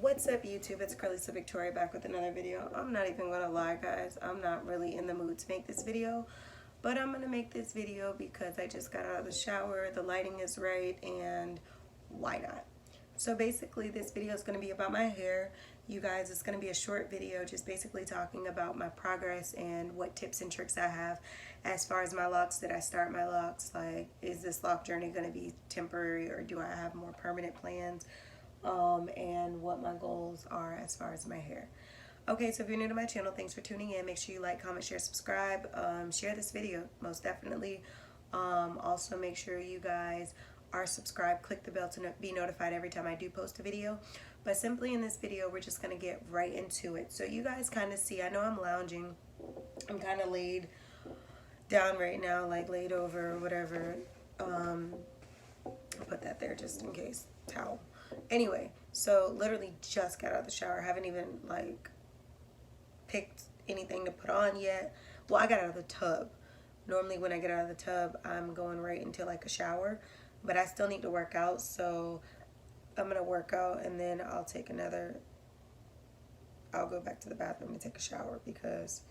What's up, YouTube? It's Cralisa Victoria back with another video. I'm not even gonna lie, guys, I'm not really in the mood to make this video, but I'm gonna make this video because I just got out of the shower, the lighting is right, and why not? So basically this video is going to be about my hair. You guys, it's going to be a short video just basically talking about my progress and what tips and tricks I have as far as my locks. Did I start my locks? Like, is this lock journey going to be temporary, or do I have more permanent plans? And what my goals are as far as my hair. Okay, so if you're new to my channel, thanks for tuning in. Make sure you like, comment, share, subscribe. Share this video, most definitely. Also, make sure you guys are subscribed. Click the bell to be notified every time I do post a video. But simply in this video, we're just going to get right into it. So you guys kind of see, I know I'm lounging. I'm kind of laid down right now, like laid over or whatever. I'll put that there just in case. Towel. Anyway, so literally just got out of the shower. Haven't even like picked anything to put on yet. Well, I got out of the tub. Normally when I get out of the tub, I'm going right into like a shower, but I still need to work out. So I'm gonna work out and then I'll go back to the bathroom and take a shower because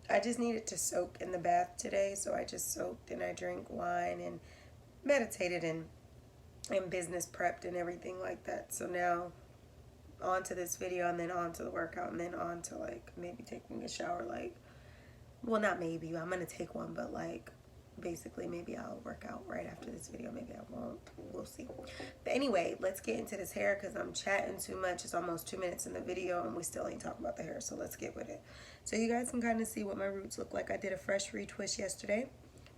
I just needed to soak in the bath today. So I just soaked and I drank wine and meditated and business prepped and everything like that. So now on to this video and then on to the workout and then on to like maybe taking a shower. Like, well, not maybe, I'm gonna take one, but like basically maybe I'll work out right after this video. Maybe I won't, we'll see. But anyway, let's get into this hair because I'm chatting too much. It's almost 2 minutes in the video and we still ain't talking about the hair, so let's get with it. So you guys can kind of see what my roots look like. I did a fresh retwist yesterday.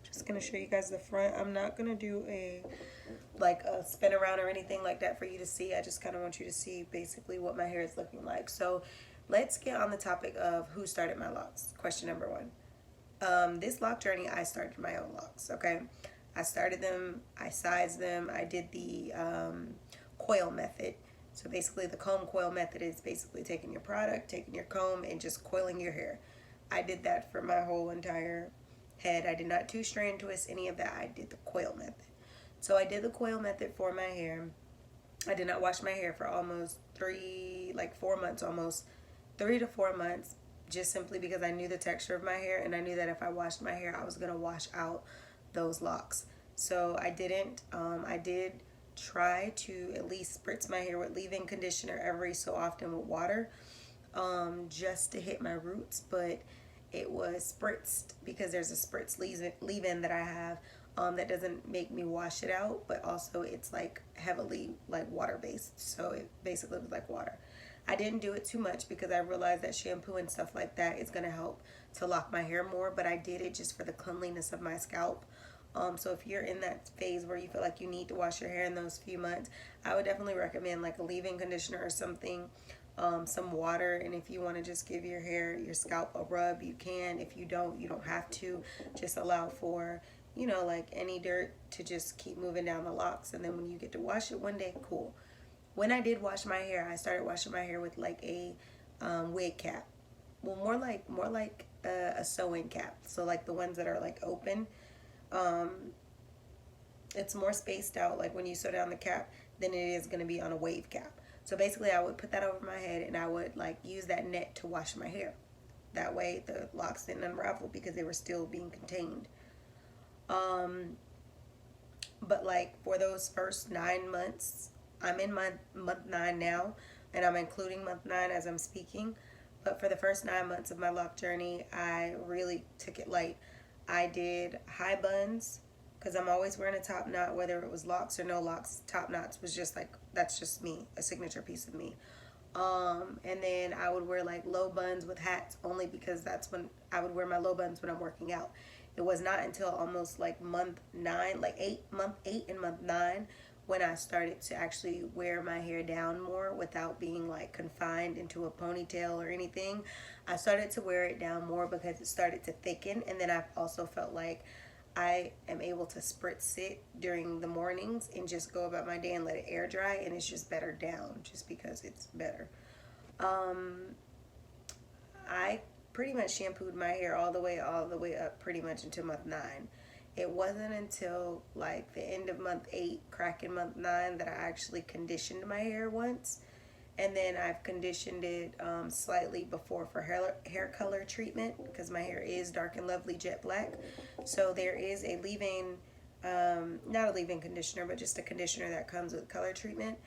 Just gonna show you guys the front. I'm not gonna do a spin around or anything like that for you to see. I just kind of want you to see basically what my hair is looking like. So let's get on the topic of who started my locks. Question number one. This lock journey, I started my own locks. Okay, I started them, I sized them, I did the coil method. So basically the comb coil method is basically taking your product, taking your comb and just coiling your hair. I did that for my whole entire head. I did not 2-strand twist any of that. I did the coil method. So I did the coil method for my hair. I did not wash my hair for almost 4 months, almost 3 to 4 months, just simply because I knew the texture of my hair and I knew that if I washed my hair, I was going to wash out those locks. So I didn't. I did try to at least spritz my hair with leave-in conditioner every so often with water, just to hit my roots, but it was spritzed because there's a spritz leave-in that I have that doesn't make me wash it out, but also it's like heavily like water based, so it basically was like water. I didn't do it too much because I realized that shampoo and stuff like that is going to help to lock my hair more, but I did it just for the cleanliness of my scalp. So if you're in that phase where you feel like you need to wash your hair in those few months, I would definitely recommend like a leave-in conditioner or something, some water. And if you want to just give your hair, your scalp a rub, you can. If you don't, you don't have to. Just allow for, you know, like any dirt to just keep moving down the locks, and then when you get to wash it one day, cool. When I did wash my hair, I started washing my hair with like a wig cap. Well, more like a sewing cap. So like the ones that are like open. It's more spaced out, like when you sew down the cap, than it is going to be on a wave cap. So basically I would put that over my head and I would like use that net to wash my hair. That way the locks didn't unravel because they were still being contained. But like for those first 9 months, I'm in month 9 now, and I'm including month 9 as I'm speaking. But for the first 9 months of my lock journey, I really took it light. I did high buns because I'm always wearing a top knot, whether it was locks or no locks. Top knots was just like, that's just me, a signature piece of me. And then I would wear like low buns with hats, only because that's when I would wear my low buns when I'm working out. It was not until almost like month 9, like month 8 and month 9, when I started to actually wear my hair down more without being like confined into a ponytail or anything. I started to wear it down more because it started to thicken, and then I also felt like I am able to spritz it during the mornings and just go about my day and let it air dry, and it's just better down just because it's better. I pretty much shampooed my hair all the way up pretty much until month 9. It wasn't until like the end of month 8, cracking month 9, that I actually conditioned my hair once. And then I've conditioned it slightly before for hair color treatment because my hair is dark and lovely jet black. So there is a leave-in, not a leave-in conditioner, but just a conditioner that comes with color treatment.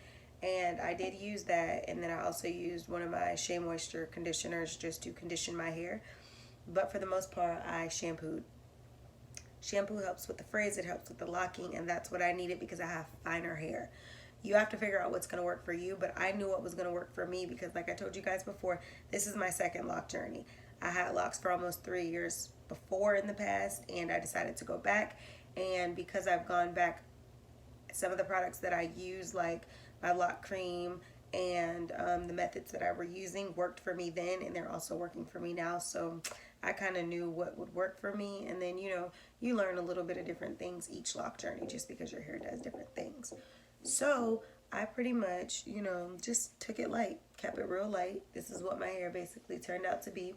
And I did use that, and then I also used one of my Shea Moisture conditioners just to condition my hair. But for the most part, I shampooed. Shampoo helps with the frizz, it helps with the locking, and that's what I needed because I have finer hair. You have to figure out what's going to work for you, but I knew what was going to work for me because, like I told you guys before, this is my second lock journey. I had locks for almost 3 years before in the past, and I decided to go back. And because I've gone back, some of the products that I use, like my lock cream and the methods that I were using, worked for me then, and they're also working for me now. So I kind of knew what would work for me. And then, you learn a little bit of different things each lock journey just because your hair does different things. So I pretty much, just took it light, kept it real light. This is what my hair basically turned out to be.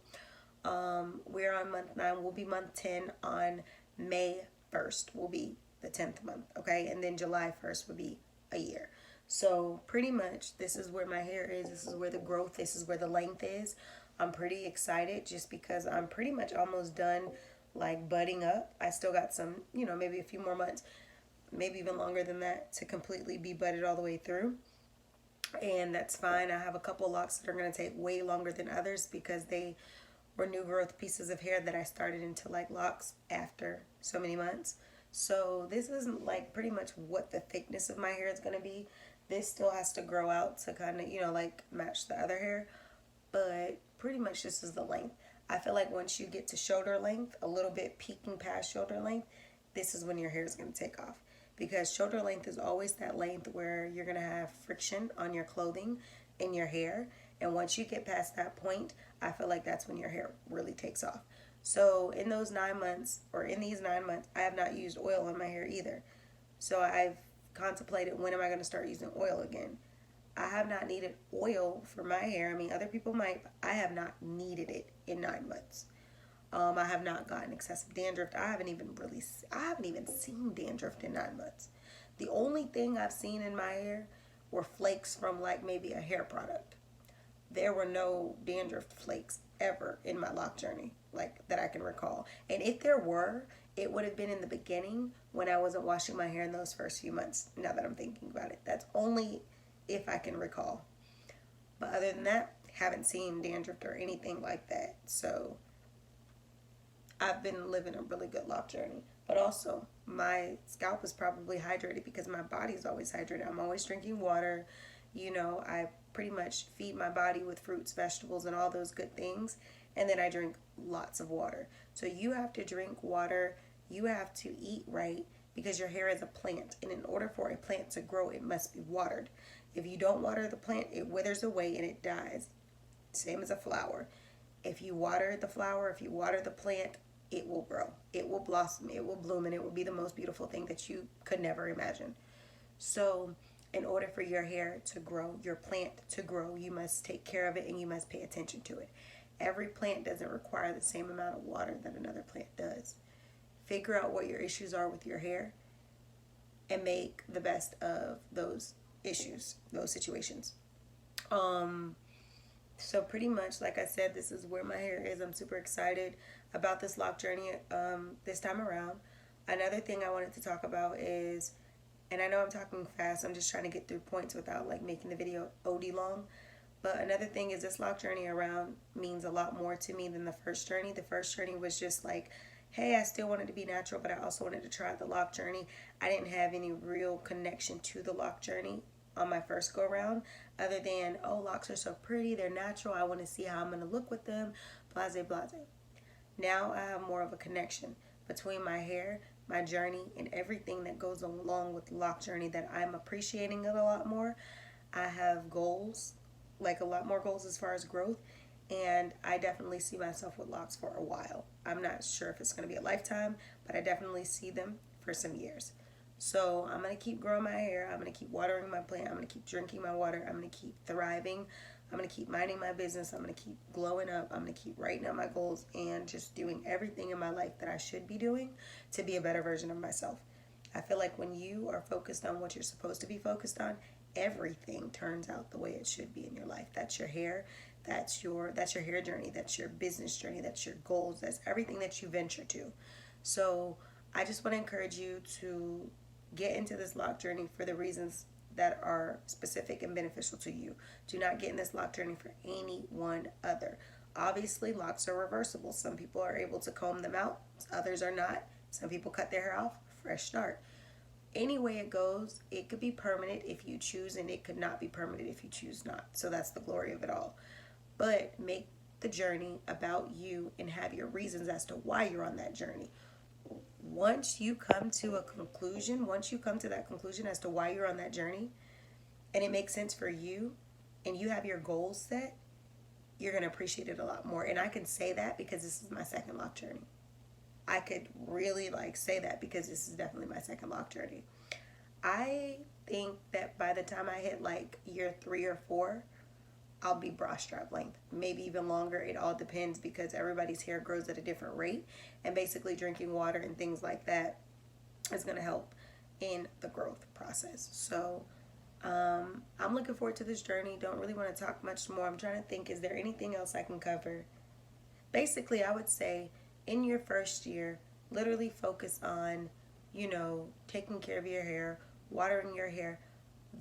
We're on month 9. We'll be month 10 on May 1st. Will be the 10th month, okay? And then July 1st will be a year. So pretty much this is where my hair is. This is where the growth, this is where the length is. I'm pretty excited just because I'm pretty much almost done, like, budding up. I still got some, maybe a few more months, maybe even longer than that, to completely be budded all the way through. And that's fine. I have a couple locks that are going to take way longer than others because they were new growth pieces of hair that I started into like locks after so many months. So this isn't like pretty much what the thickness of my hair is going to be. This still has to grow out to kind of, like match the other hair. But pretty much this is the length. I feel like once you get to shoulder length, a little bit peeking past shoulder length, this is when your hair is going to take off. Because shoulder length is always that length where you're going to have friction on your clothing and your hair. And once you get past that point, I feel like that's when your hair really takes off. So in those 9 months, or in these 9 months, I have not used oil on my hair either. So I've contemplated, when am I going to start using oil again? I have not needed oil for my hair. I mean, other people might, but I have not needed it in 9 months. I have not gotten excessive dandruff. I haven't even seen dandruff in 9 months. The only thing I've seen in my hair were flakes from like maybe a hair product. There were no dandruff flakes ever in my lock journey, like that I can recall. And if there were, it would have been in the beginning when I wasn't washing my hair in those first few months, now that I'm thinking about it. That's only if I can recall. But other than that, haven't seen dandruff or anything like that. So I've been living a really good lock journey. But also, my scalp is probably hydrated because my body's always hydrated. I'm always drinking water. I pretty much feed my body with fruits, vegetables, and all those good things. And then I drink lots of water. So you have to drink water. You have to eat right because your hair is a plant. And in order for a plant to grow, it must be watered. If you don't water the plant, it withers away and it dies. Same as a flower. If you water the flower, if you water the plant, it will grow. It will blossom. It will bloom. And it will be the most beautiful thing that you could never imagine. So in order for your hair to grow, your plant to grow, you must take care of it and you must pay attention to it. Every plant doesn't require the same amount of water that another plant does. Figure out what your issues are with your hair and make the best of those issues, those situations. So pretty much, like I said, this is where my hair is. I'm super excited about this lock journey this time around. Another thing I wanted to talk about is, and I know I'm talking fast, I'm just trying to get through points without like making the video OD long. But another thing is this lock journey around means a lot more to me than the first journey. The first journey was just like, hey, I still wanted to be natural, but I also wanted to try the lock journey. I didn't have any real connection to the lock journey on my first go around, other than, oh, locks are so pretty, they're natural, I want to see how I'm going to look with them, blase, blase. Now I have more of a connection between my hair, my journey, and everything that goes along with the lock journey that I'm appreciating it a lot more. I have goals, like a lot more goals as far as growth, and I definitely see myself with locks for a while. I'm not sure if it's going to be a lifetime, but I definitely see them for some years. So I'm going to keep growing my hair. I'm going to keep watering my plant. I'm going to keep drinking my water. I'm going to keep thriving. I'm going to keep minding my business. I'm going to keep glowing up. I'm going to keep writing out my goals and just doing everything in my life that I should be doing to be a better version of myself. I feel like when you are focused on what you're supposed to be focused on, everything turns out the way it should be in your life. That's your hair, that's your hair journey, that's your business journey, that's your goals, that's everything that you venture to. So I just want to encourage you to get into this LOC journey for the reasons that are specific and beneficial to you. Do not get in this LOC journey for anyone other. Obviously, LOCs are reversible. Some people are able to comb them out, others are not. Some people cut their hair off, fresh start. Any way it goes, it could be permanent if you choose, and it could not be permanent if you choose not. So that's the glory of it all. But make the journey about you and have your reasons as to why you're on that journey. Once you come to that conclusion as to why you're on that journey, and it makes sense for you, and you have your goals set, you're going to appreciate it a lot more. And I can say that because this is my second LOC journey. I could really say that because this is definitely my second LOC journey. I think that by the time I hit year 3 or 4, I'll be bra strap length, maybe even longer. It all depends because everybody's hair grows at a different rate, and basically drinking water and things like that is going to help in the growth process. So I'm looking forward to this journey. Don't really want to talk much more. I'm trying to think, is there anything else I can cover? Basically, I would say in your first year, literally focus on, taking care of your hair, watering your hair.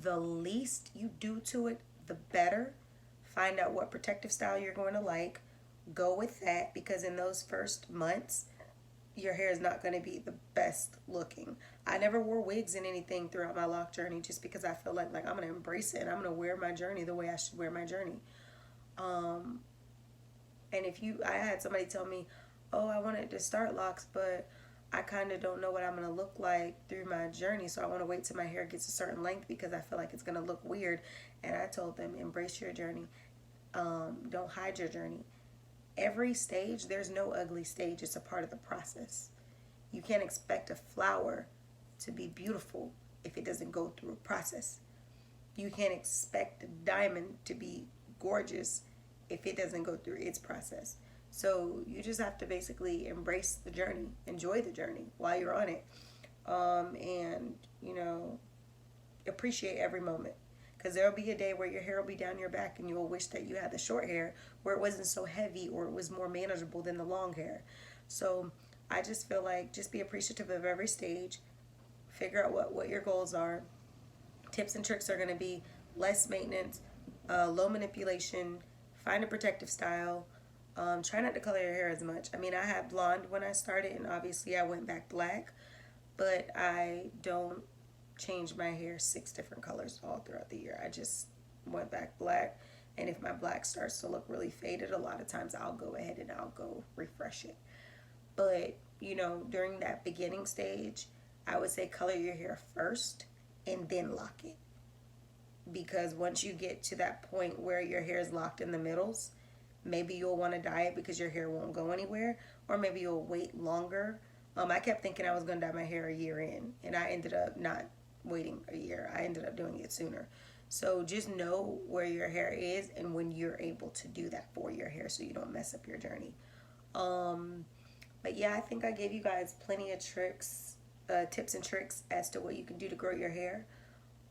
The least you do to it, the better. Find out what protective style you're going to like. Go with that, because in those first months, your hair is not going to be the best looking. I never wore wigs in anything throughout my LOC journey just because I feel like I'm going to embrace it and I'm going to wear my journey the way I should wear my journey. And I had somebody tell me, oh, I wanted to start LOCs, but I kind of don't know what I'm going to look like through my journey, so I want to wait till my hair gets a certain length because I feel like it's going to look weird. And I told them, embrace your journey. Don't hide your journey. Every stage, there's no ugly stage. It's a part of the process. You can't expect a flower to be beautiful if it doesn't go through a process. You can't expect a diamond to be gorgeous if it doesn't go through its process. So you just have to basically embrace the journey, enjoy the journey while you're on it, and appreciate every moment. Because there'll be a day where your hair will be down your back and you'll wish that you had the short hair where it wasn't so heavy or it was more manageable than the long hair. So I just feel like just be appreciative of every stage. Figure out what your goals are. Tips and tricks are going to be less maintenance, low manipulation, find a protective style. Try not to color your hair as much. I mean, I had blonde when I started, and obviously I went back black, but I don't change my hair 6 different colors all throughout the year. I just went back black, and if my black starts to look really faded, a lot of times I'll go ahead and I'll go refresh it. But during that beginning stage, I would say color your hair first and then lock it, because once you get to that point where your hair is locked in the middles, maybe you'll want to dye it because your hair won't go anywhere, or maybe you'll wait longer. I kept thinking I was going to dye my hair a year in, and I ended up not waiting a year. I ended up doing it sooner. So just know where your hair is and when you're able to do that for your hair so you don't mess up your journey. But yeah, I think I gave you guys plenty of tricks, tips and tricks as to what you can do to grow your hair.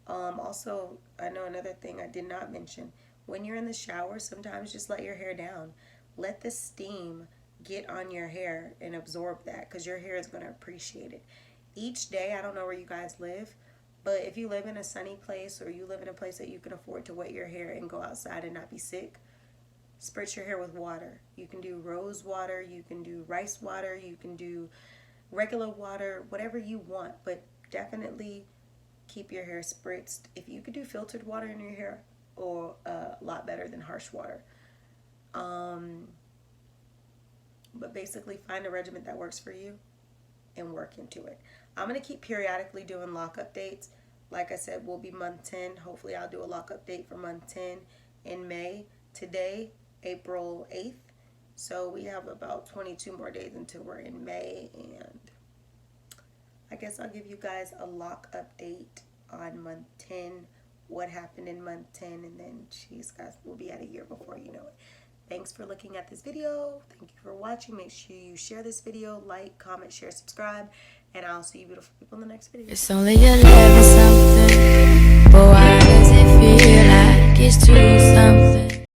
Also, I know another thing I did not mention. When you're in the shower, sometimes just let your hair down. Let the steam get on your hair and absorb that, because your hair is going to appreciate it. Each day, I don't know where you guys live, but if you live in a sunny place or you live in a place that you can afford to wet your hair and go outside and not be sick, spritz your hair with water. You can do rose water, you can do rice water, you can do regular water, whatever you want, but definitely keep your hair spritzed. If you could do filtered water in your hair, or a lot better than harsh water. But basically find a regimen that works for you and work into it. I'm going to keep periodically doing LOC updates. Like I said, we'll be month 10. Hopefully I'll do a LOC update for month 10 in May. Today, April 8th. So we have about 22 more days until we're in May, and I guess I'll give you guys a LOC update on month 10, what happened in month 10, and then geez guys, we'll be at a year before you know it. Thanks for looking at this video. Thank you for watching. Make sure you share this video, like, comment, share, subscribe, and I'll see you beautiful people in the next video. It's only 11 something.